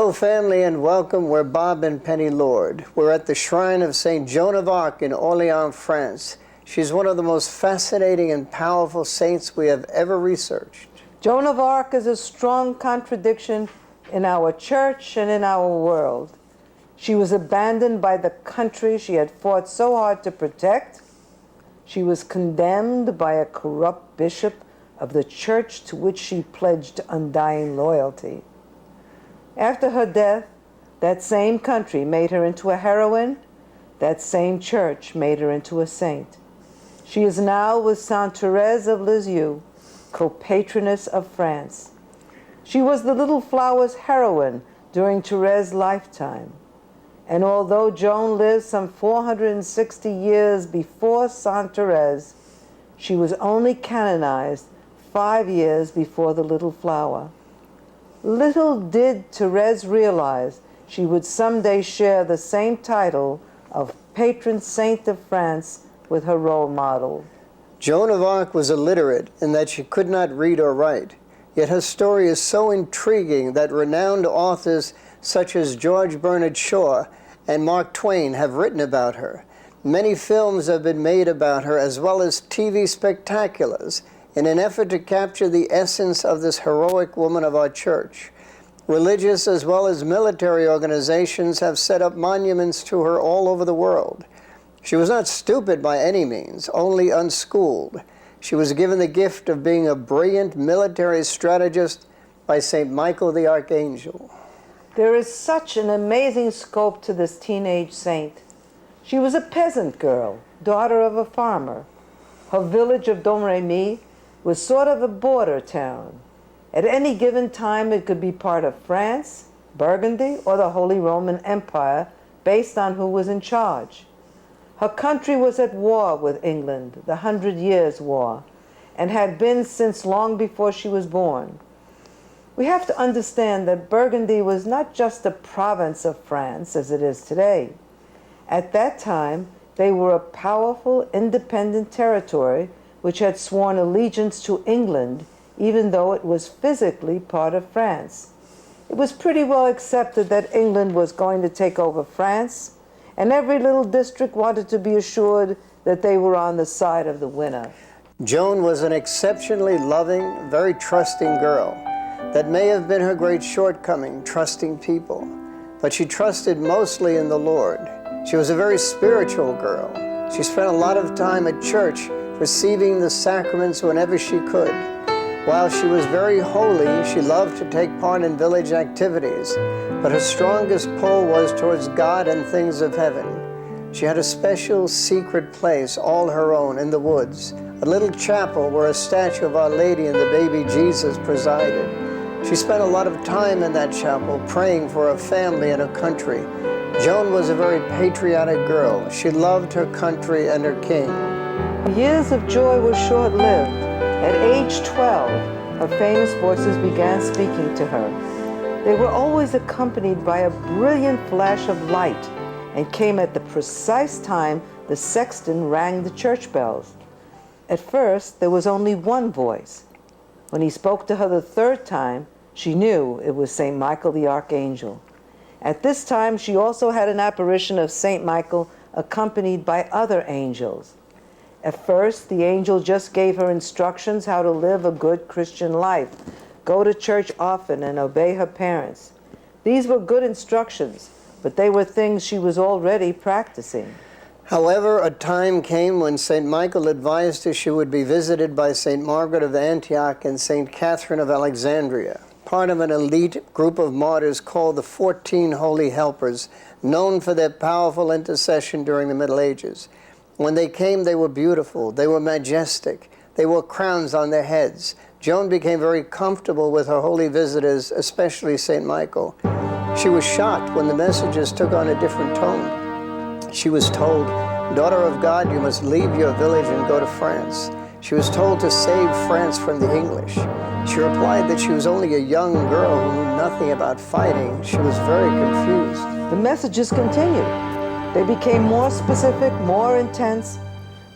Hello family and welcome. We're Bob and Penny Lord. We're at the shrine of St. Joan of Arc in Orléans, France. She's one of the most fascinating and powerful saints we have ever researched. Joan of Arc is a strong contradiction in our church and in our world. She was abandoned by the country she had fought so hard to protect. She was condemned by a corrupt bishop of the church to which she pledged undying loyalty. After her death, that same country made her into a heroine. That same church made her into a saint. She is now with Sainte Thérèse of Lisieux, co-patroness of France. She was the Little Flower's heroine during Thérèse's lifetime. And although Joan lived some 460 years before Sainte Thérèse, she was only canonized 5 years before the Little Flower. Little did Thérèse realize she would someday share the same title of patron saint of France with her role model. Joan of Arc was illiterate in that she could not read or write, yet her story is so intriguing that renowned authors such as George Bernard Shaw and Mark Twain have written about her. Many films have been made about her, as well as TV spectaculars, in an effort to capture the essence of this heroic woman of our church. Religious as well as military organizations have set up monuments to her all over the world. She was not stupid by any means, only unschooled. She was given the gift of being a brilliant military strategist by St. Michael the Archangel. There is such an amazing scope to this teenage saint. She was a peasant girl, daughter of a farmer. Her village of Domremy was sort of a border town. At any given time, it could be part of France, Burgundy, or the Holy Roman Empire, based on who was in charge. Her country was at war with England, the 100 Years' War, and had been since long before she was born. We have to understand that Burgundy was not just a province of France as it is today. At that time, they were a powerful, independent territory which had sworn allegiance to England, even though it was physically part of France. It was pretty well accepted that England was going to take over France, and every little district wanted to be assured that they were on the side of the winner. Joan was an exceptionally loving, very trusting girl. That may have been her great shortcoming, trusting people. But she trusted mostly in the Lord. She was a very spiritual girl. She spent a lot of time at church, receiving the sacraments whenever she could. While she was very holy, she loved to take part in village activities, but her strongest pull was towards God and things of heaven. She had a special secret place, all her own, in the woods, a little chapel where a statue of Our Lady and the baby Jesus presided. She spent a lot of time in that chapel praying for her family and her country. Joan was a very patriotic girl. She loved her country and her king. Her years of joy were short-lived. At age 12, her famous voices began speaking to her. They were always accompanied by a brilliant flash of light and came at the precise time the sexton rang the church bells. At first, there was only one voice. When he spoke to her the third time, she knew it was St. Michael the Archangel. At this time, she also had an apparition of St. Michael accompanied by other angels. At first, the angel just gave her instructions how to live a good Christian life, go to church often, and obey her parents. These were good instructions, but they were things she was already practicing. However, a time came when St. Michael advised her she would be visited by St. Margaret of Antioch and St. Catherine of Alexandria, part of an elite group of martyrs called the 14 Holy Helpers, known for their powerful intercession during the Middle Ages. When they came, they were beautiful, they were majestic, they wore crowns on their heads. Joan became very comfortable with her holy visitors, especially St. Michael. She was shocked when the messages took on a different tone. She was told, "Daughter of God, you must leave your village and go to France." She was told to save France from the English. She replied that she was only a young girl who knew nothing about fighting. She was very confused. The messages continued. They became more specific, more intense.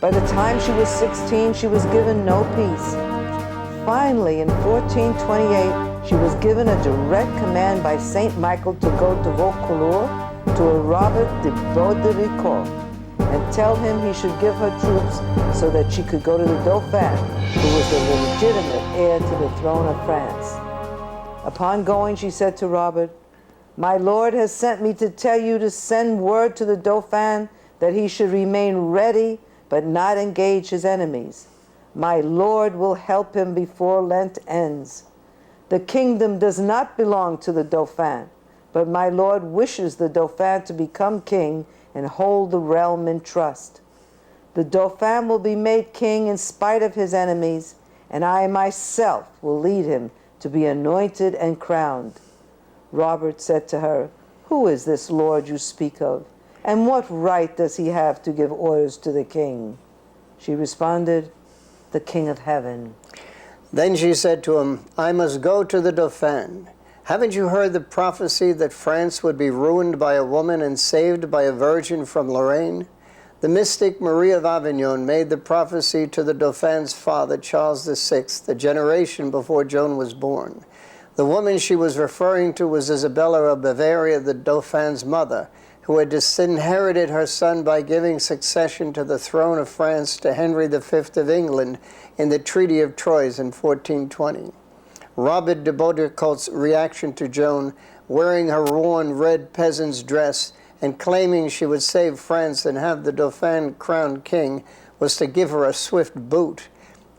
By the time she was 16, she was given no peace. Finally, in 1428, She was given a direct command by Saint Michael to go to Vaucouleurs to a Robert de Baudricourt and tell him he should give her troops so that she could go to the Dauphin, who was the legitimate heir to the throne of France. Upon going, she said to Robert, "My lord has sent me to tell you to send word to the Dauphin that he should remain ready but not engage his enemies. My lord will help him before Lent ends. The kingdom does not belong to the Dauphin, but my lord wishes the Dauphin to become king and hold the realm in trust. The Dauphin will be made king in spite of his enemies, and I myself will lead him to be anointed and crowned." Robert said to her, "Who is this lord you speak of, and what right does he have to give orders to the king?" She responded, "The King of Heaven." Then she said to him, "I must go to the Dauphin. Haven't you heard the prophecy that France would be ruined by a woman and saved by a virgin from Lorraine? The mystic Marie of Avignon made the prophecy to the Dauphin's father, Charles VI, a generation before Joan was born. The woman she was referring to was Isabella of Bavaria, the Dauphin's mother, who had disinherited her son by giving succession to the throne of France to Henry V of England in the Treaty of Troyes in 1420. Robert de Baudricourt's reaction to Joan, wearing her worn red peasant's dress and claiming she would save France and have the Dauphin crowned king, was to give her a swift boot.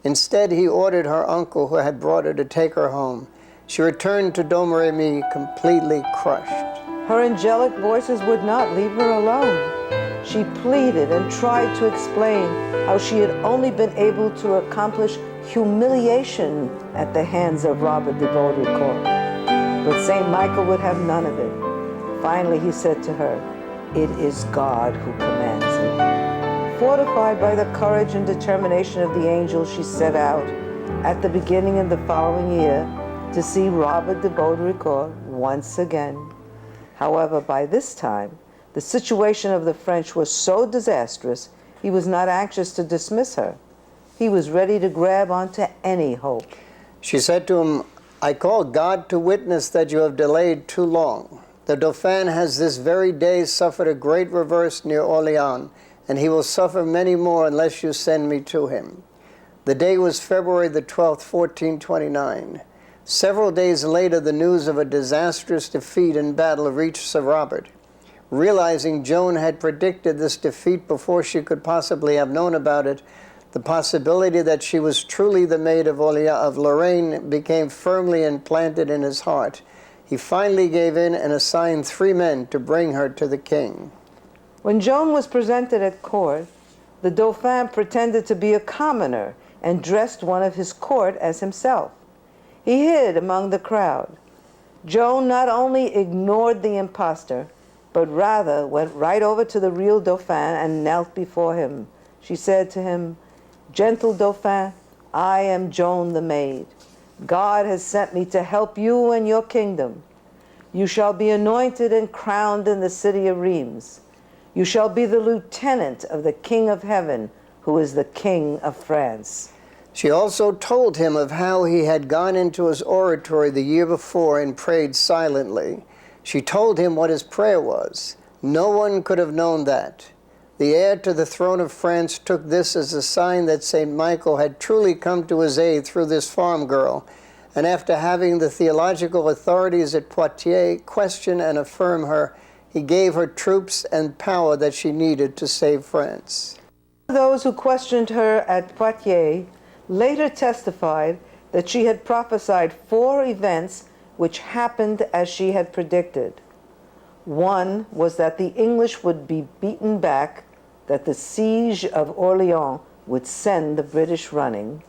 Instead, he ordered her uncle who had brought her to take her home. She returned to Domremy completely crushed. Her angelic voices would not leave her alone. She pleaded and tried to explain how she had only been able to accomplish humiliation at the hands of Robert de Baudricourt. But St. Michael would have none of it. Finally, he said to her, "It is God who commands it." Fortified by the courage and determination of the angel, she set out at the beginning of the following year to see Robert de Baudricourt once again. However, by this time, the situation of the French was so disastrous, he was not anxious to dismiss her. He was ready to grab onto any hope. She said to him, "I call God to witness that you have delayed too long. The Dauphin has this very day suffered a great reverse near Orleans, and he will suffer many more unless you send me to him." The day was February the 12th, 1429. Several days later, the news of a disastrous defeat in battle reached Sir Robert. Realizing Joan had predicted this defeat before she could possibly have known about it, the possibility that she was truly the Maid of Lorraine became firmly implanted in his heart. He finally gave in and assigned 3 men to bring her to the king. When Joan was presented at court, the Dauphin pretended to be a commoner and dressed one of his court as himself. He hid among the crowd. Joan not only ignored the impostor, but rather went right over to the real Dauphin and knelt before him. She said to him, "Gentle Dauphin, I am Joan the maid. God has sent me to help you and your kingdom. You shall be anointed and crowned in the city of Reims. You shall be the lieutenant of the King of Heaven, who is the King of France." She also told him of how he had gone into his oratory the year before and prayed silently. She told him what his prayer was. No one could have known that. The heir to the throne of France took this as a sign that St. Michael had truly come to his aid through this farm girl, and after having the theological authorities at Poitiers question and affirm her, he gave her troops and power that she needed to save France. Those who questioned her at Poitiers later testified that she had prophesied 4 events which happened as she had predicted. One was that the English would be beaten back, that the siege of Orleans would send the British running.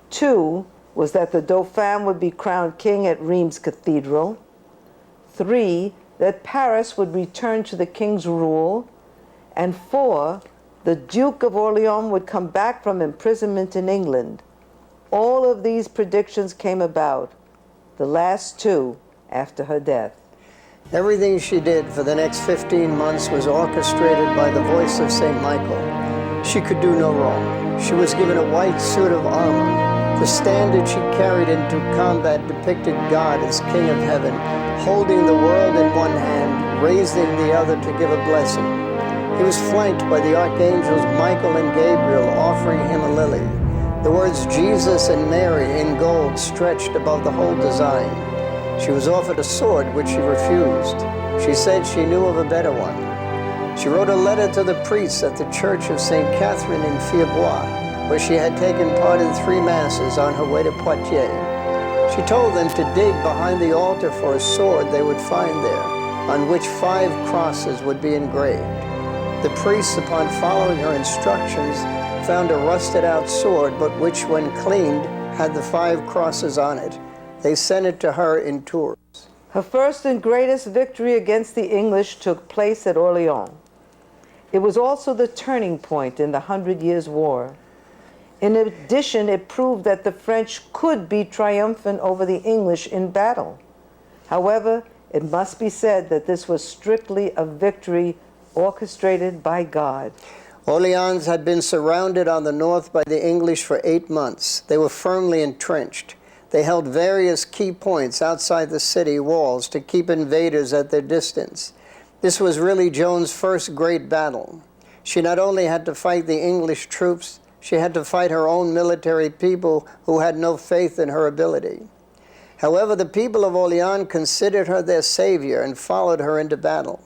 2 was that the Dauphin would be crowned king at Reims Cathedral. 3, that Paris would return to the king's rule. And 4, the Duke of Orleans would come back from imprisonment in England. All of these predictions came about, the last 2 after her death. Everything she did for the next 15 months was orchestrated by the voice of St. Michael. She could do no wrong. She was given a white suit of armor. The standard she carried into combat depicted God as King of Heaven, holding the world in one hand, raising the other to give a blessing. He was flanked by the archangels Michael and Gabriel, offering him a lily. The words Jesus and Mary in gold stretched above the whole design. She was offered a sword, which she refused. She said she knew of a better one. She wrote a letter to the priests at the Church of St. Catherine in Fierbois, where she had taken part in 3 masses on her way to Poitiers. She told them to dig behind the altar for a sword they would find there, on which 5 crosses would be engraved. The priests, upon following her instructions, found a rusted-out sword, but which, when cleaned, had the 5 crosses on it. They sent it to her in Tours. Her first and greatest victory against the English took place at Orleans. It was also the turning point in the 100 Years' War. In addition, it proved that the French could be triumphant over the English in battle. However, it must be said that this was strictly a victory orchestrated by God. Orleans had been surrounded on the north by the English for 8 months. They were firmly entrenched. They held various key points outside the city walls to keep invaders at their distance. This was really Joan's first great battle. She not only had to fight the English troops, she had to fight her own military people who had no faith in her ability. However, the people of Orleans considered her their savior and followed her into battle.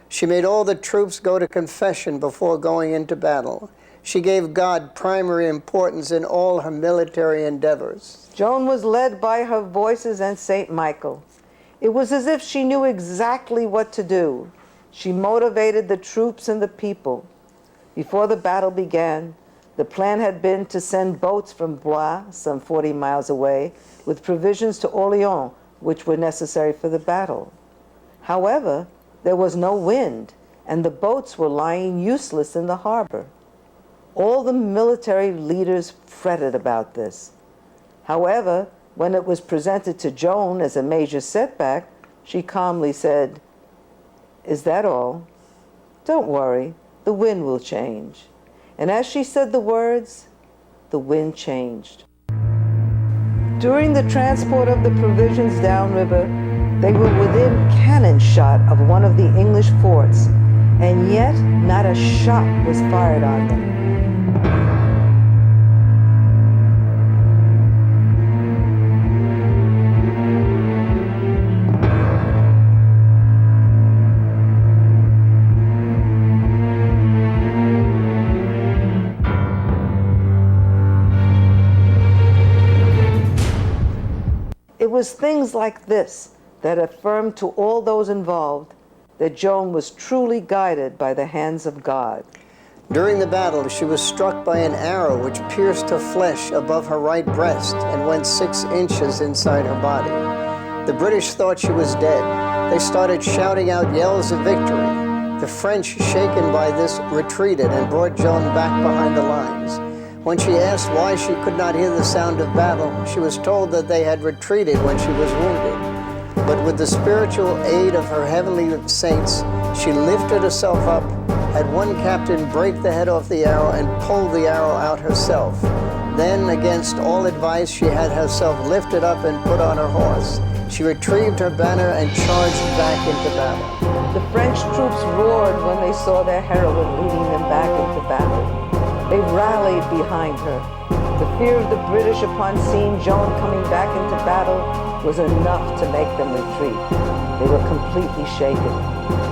She made all the troops go to confession before going into battle. She gave God primary importance in all her military endeavors. Joan was led by her voices and St. Michael. It was as if she knew exactly what to do. She motivated the troops and the people. Before the battle began, the plan had been to send boats from Blois, some 40 miles away, with provisions to Orleans, which were necessary for the battle. However, there was no wind, and the boats were lying useless in the harbor. All the military leaders fretted about this. However, when it was presented to Joan as a major setback, she calmly said, "Is that all? Don't worry, the wind will change." And as she said the words, the wind changed. During the transport of the provisions downriver, they were within cannon shot of one of the English forts, and yet not a shot was fired on them. It was things like this that affirmed to all those involved that Joan was truly guided by the hands of God. During the battle, she was struck by an arrow which pierced her flesh above her right breast and went 6 inches inside her body. The British thought she was dead. They started shouting out yells of victory. The French, shaken by this, retreated and brought Joan back behind the lines. When she asked why she could not hear the sound of battle, she was told that they had retreated when she was wounded. But with the spiritual aid of her heavenly saints, she lifted herself up, had one captain break the head off the arrow and pull the arrow out herself. Then, against all advice, she had herself lifted up and put on her horse. She retrieved her banner and charged back into battle. The French troops roared when they saw their heroine leading them back into battle. They rallied behind her. The fear of the British upon seeing Joan coming back into battle was enough to make them retreat. They were completely shaken.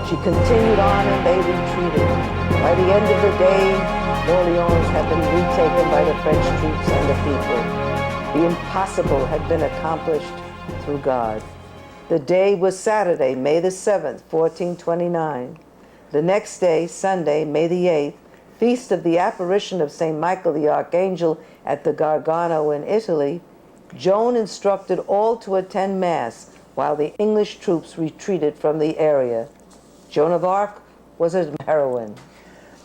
She continued on and they retreated. By the end of the day, Orleans had been retaken by the French troops and the people. The impossible had been accomplished through God. The day was Saturday, May the 7th, 1429. The next day, Sunday, May the 8th, Feast of the Apparition of St. Michael the Archangel at the Gargano in Italy, Joan instructed all to attend Mass while the English troops retreated from the area. Joan of Arc was a heroine.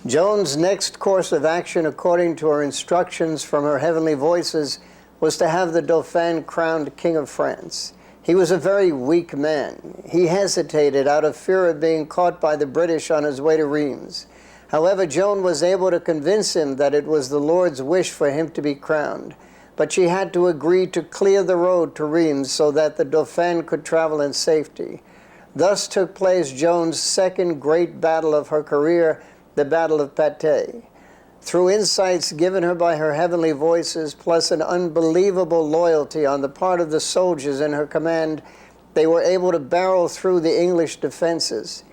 Joan's next course of action, according to her instructions from her heavenly voices, was to have the Dauphin crowned King of France. He was a very weak man. He hesitated out of fear of being caught by the British on his way to Reims. However, Joan was able to convince him that it was the Lord's wish for him to be crowned. but she had to agree to clear the road to Reims so that the Dauphin could travel in safety. Thus took place Joan's second great battle of her career, the Battle of Patay. Through insights given her by her heavenly voices, plus an unbelievable loyalty on the part of the soldiers in her command, they were able to barrel through the English defenses.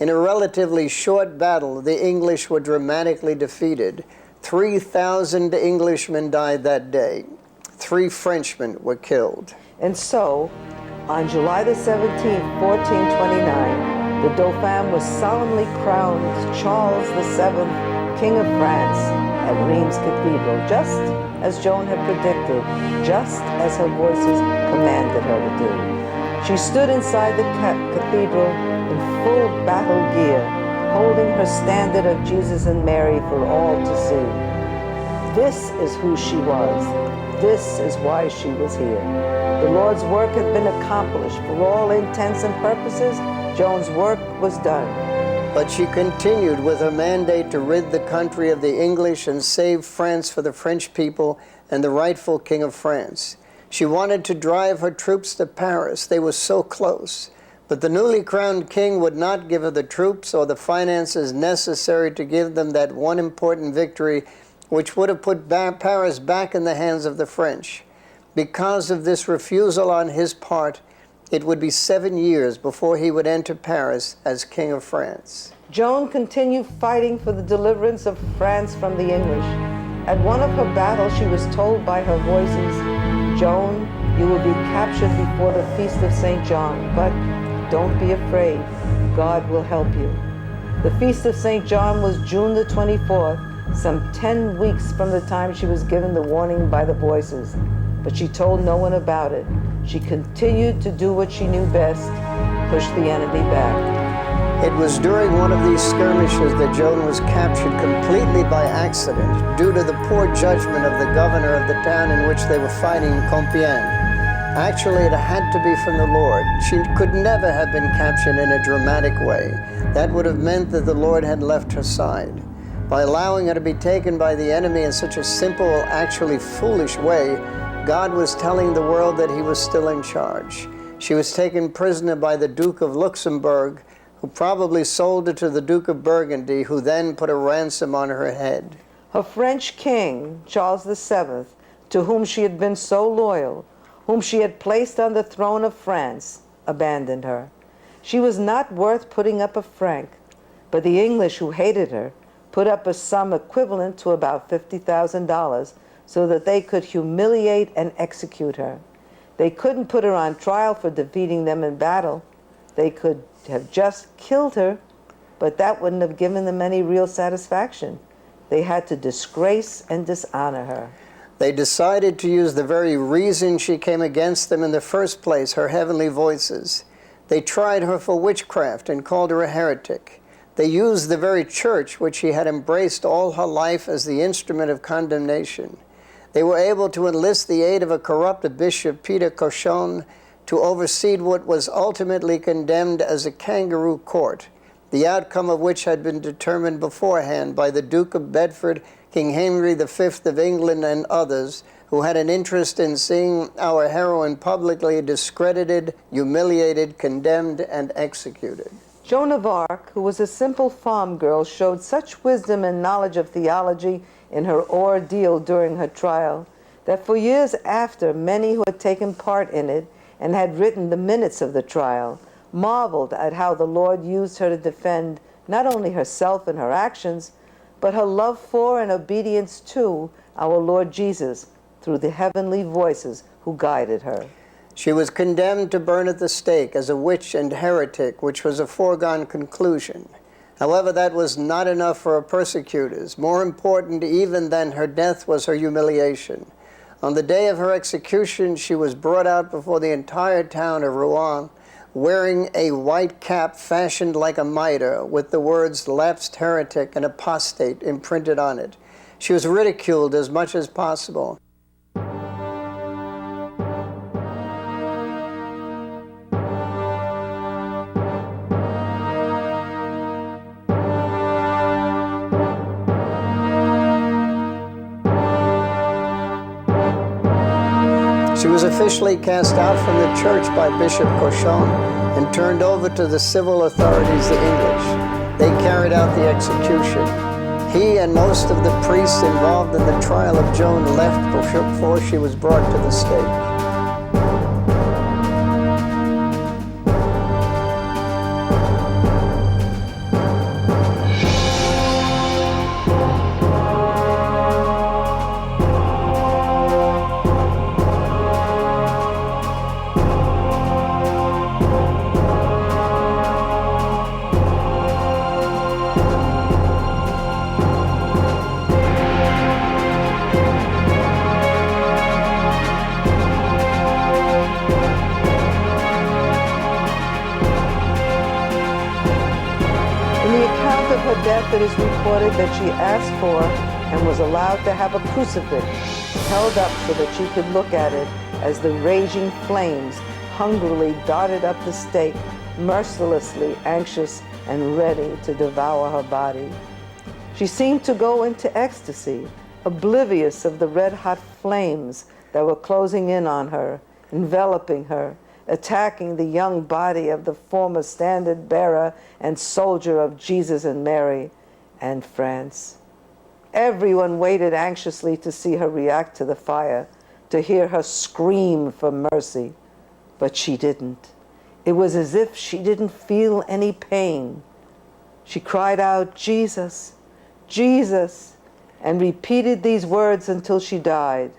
In a relatively short battle, the English were dramatically defeated. 3,000 Englishmen died that day. 3 Frenchmen were killed. And so, on July the 17th, 1429, the Dauphin was solemnly crowned Charles VII, King of France, at Reims Cathedral, just as Joan had predicted, just as her voices commanded her to do. She stood inside the cathedral in full battle gear, holding her standard of Jesus and Mary for all to see. This is who she was. This is why she was here. The Lord's work had been accomplished. For all intents and purposes, Joan's work was done. But she continued with her mandate to rid the country of the English and save France for the French people and the rightful King of France. She wanted to drive her troops to Paris. They were so close. But the newly crowned king would not give her the troops or the finances necessary to give them that one important victory, which would have put Paris back in the hands of the French. Because of this refusal on his part, it would be 7 years before he would enter Paris as King of France. Joan continued fighting for the deliverance of France from the English. At one of her battles, she was told by her voices, "Joan, you will be captured before the Feast of St. John, but don't be afraid. God will help you." The Feast of St. John was June the 24th, some 10 weeks from the time she was given the warning by the voices. But she told no one about it. She continued to do what she knew best, push the enemy back. It was during one of these skirmishes that Joan was captured completely by accident due to the poor judgment of the governor of the town in which they were fighting, Compiègne. Actually, it had to be from the Lord. She could never have been captured in a dramatic way. That would have meant that the Lord had left her side. By allowing her to be taken by the enemy in such a simple, actually foolish way, God was telling the world that he was still in charge. She was taken prisoner by the Duke of Luxembourg, who probably sold her to the Duke of Burgundy, who then put a ransom on her head. Her French king, Charles VII, to whom she had been so loyal, whom she had placed on the throne of France, abandoned her. She was not worth putting up a franc, but the English, who hated her, put up a sum equivalent to about $50,000 so that they could humiliate and execute her. They couldn't put her on trial for defeating them in battle. They could have just killed her, but that wouldn't have given them any real satisfaction. They had to disgrace and dishonor her. They decided to use the very reason she came against them in the first place, her heavenly voices. They tried her for witchcraft and called her a heretic. They used the very church which she had embraced all her life as the instrument of condemnation. They were able to enlist the aid of a corrupt bishop, Peter Cochon, to oversee what was ultimately condemned as a kangaroo court, the outcome of which had been determined beforehand by the Duke of Bedford, King Henry V of England, and others who had an interest in seeing our heroine publicly discredited, humiliated, condemned, and executed. Joan of Arc, who was a simple farm girl, showed such wisdom and knowledge of theology in her ordeal during her trial that for years after, many who had taken part in it and had written the minutes of the trial marveled at how the Lord used her to defend not only herself and her actions, but her love for and obedience to our Lord Jesus through the heavenly voices who guided her. She was condemned to burn at the stake as a witch and heretic, which was a foregone conclusion. However, that was not enough for her persecutors. More important even than her death was her humiliation. On the day of her execution, she was brought out before the entire town of Rouen, wearing a white cap fashioned like a mitre, with the words "lapsed heretic" and "apostate" imprinted on it. She was ridiculed as much as possible. was officially cast out from the church by Bishop Cochon and turned over to the civil authorities, the English. They carried out the execution. He and most of the priests involved in the trial of Joan left before she was brought to the stake. It is reported that she asked for and was allowed to have a crucifix held up so that she could look at it as the raging flames hungrily darted up the stake, mercilessly anxious and ready to devour her body. She seemed to go into ecstasy, oblivious of the red-hot flames that were closing in on her, enveloping her, attacking the young body of the former standard-bearer and soldier of Jesus and Mary and France. Everyone waited anxiously to see her react to the fire, to hear her scream for mercy, but she didn't. It was as if she didn't feel any pain. She cried out, "Jesus, Jesus," and repeated these words until she died.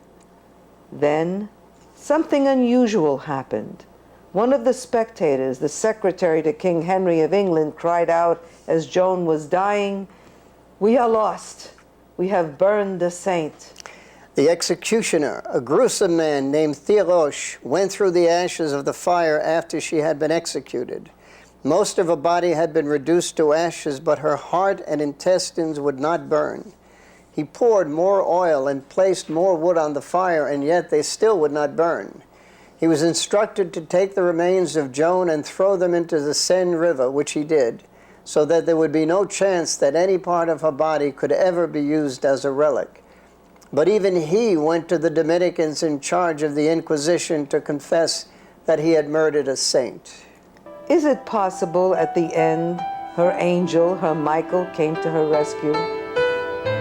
Then something unusual happened. One of the spectators, the secretary to King Henry of England, cried out as Joan was dying, "We are lost. We have burned the saint." The executioner, a gruesome man named Thiroche, went through the ashes of the fire after she had been executed. Most of her body had been reduced to ashes, but her heart and intestines would not burn. He poured more oil and placed more wood on the fire, and yet they still would not burn. He was instructed to take the remains of Joan and throw them into the Seine River, which he did, so that there would be no chance that any part of her body could ever be used as a relic. But even he went to the Dominicans in charge of the Inquisition to confess that he had murdered a saint. Is it possible at the end her angel, her Michael, came to her rescue?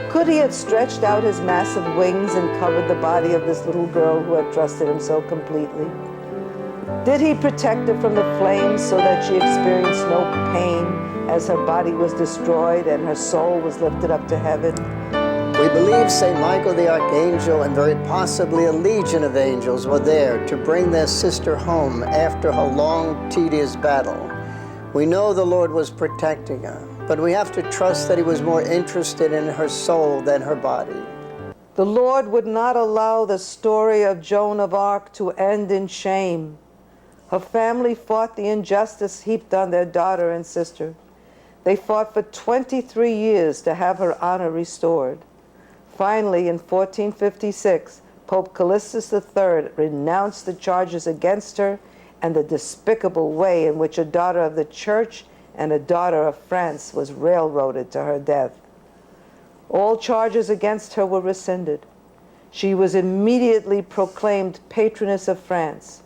Could he have stretched out his massive wings and covered the body of this little girl who had trusted him so completely? Did he protect her from the flames so that she experienced no pain as her body was destroyed and her soul was lifted up to heaven? We believe St. Michael the Archangel and very possibly a legion of angels were there to bring their sister home after her long, tedious battle. We know the Lord was protecting her, but we have to trust that he was more interested in her soul than her body. The Lord would not allow the story of Joan of Arc to end in shame. Her family fought the injustice heaped on their daughter and sister. They fought for 23 years to have her honor restored. Finally, in 1456, Pope Callistus III renounced the charges against her and the despicable way in which a daughter of the Church and a daughter of France was railroaded to her death. All charges against her were rescinded. She was immediately proclaimed patroness of France.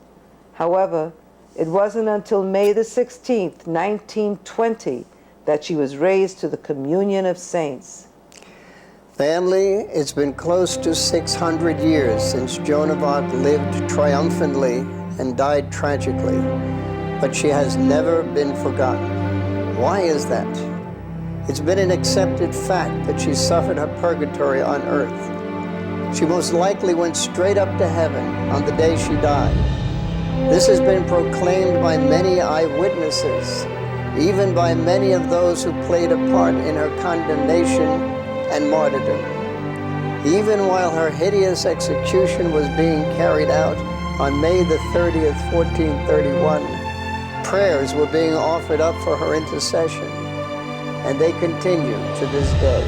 However, it wasn't until May the 16th, 1920, that she was raised to the communion of saints. Family, it's been close to 600 years since Joan of Arc lived triumphantly and died tragically, but she has never been forgotten. Why is that? It's been an accepted fact that she suffered her purgatory on earth. She most likely went straight up to heaven on the day she died. This has been proclaimed by many eyewitnesses, even by many of those who played a part in her condemnation and martyrdom. Even while her hideous execution was being carried out on May the 30th, 1431, prayers were being offered up for her intercession, and they continue to this day.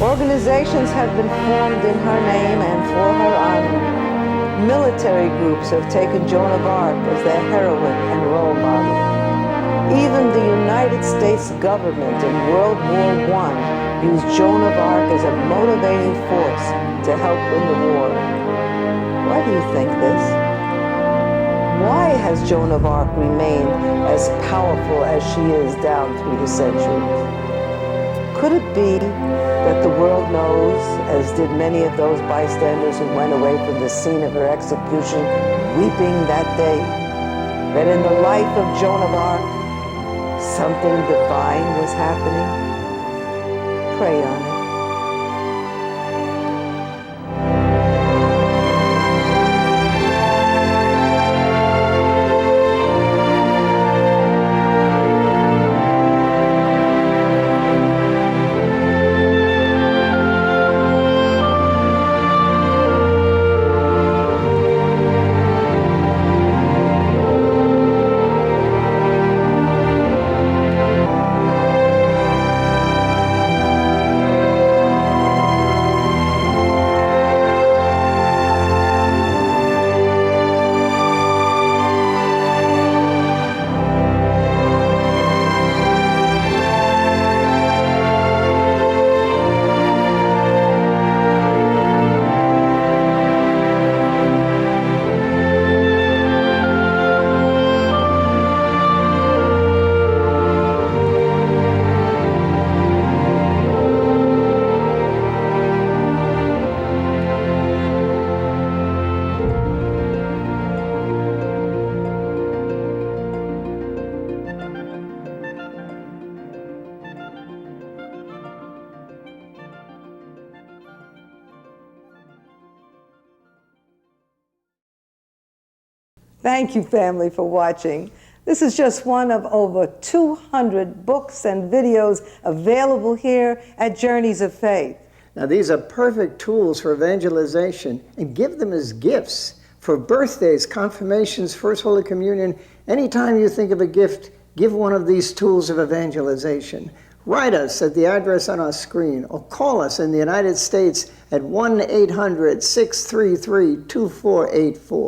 Organizations have been formed in her name and for her honor. Military groups have taken Joan of Arc as their heroine and role model. Even the United States government in World War I used Joan of Arc as a motivating force to help win the war. Why do you think this? Why has Joan of Arc remained as powerful as she is down through the centuries? Could it be that the world knows, as did many of those bystanders who went away from the scene of her execution, weeping that day, that in the life of Joan of Arc, something divine was happening? Pray on it. Thank you, family, for watching. This is just one of over 200 books and videos available here at Journeys of Faith. Now, these are perfect tools for evangelization, and give them as gifts for birthdays, confirmations, First Holy Communion. Anytime you think of a gift, give one of these tools of evangelization. Write us at the address on our screen, or call us in the United States at 1-800-633-2484.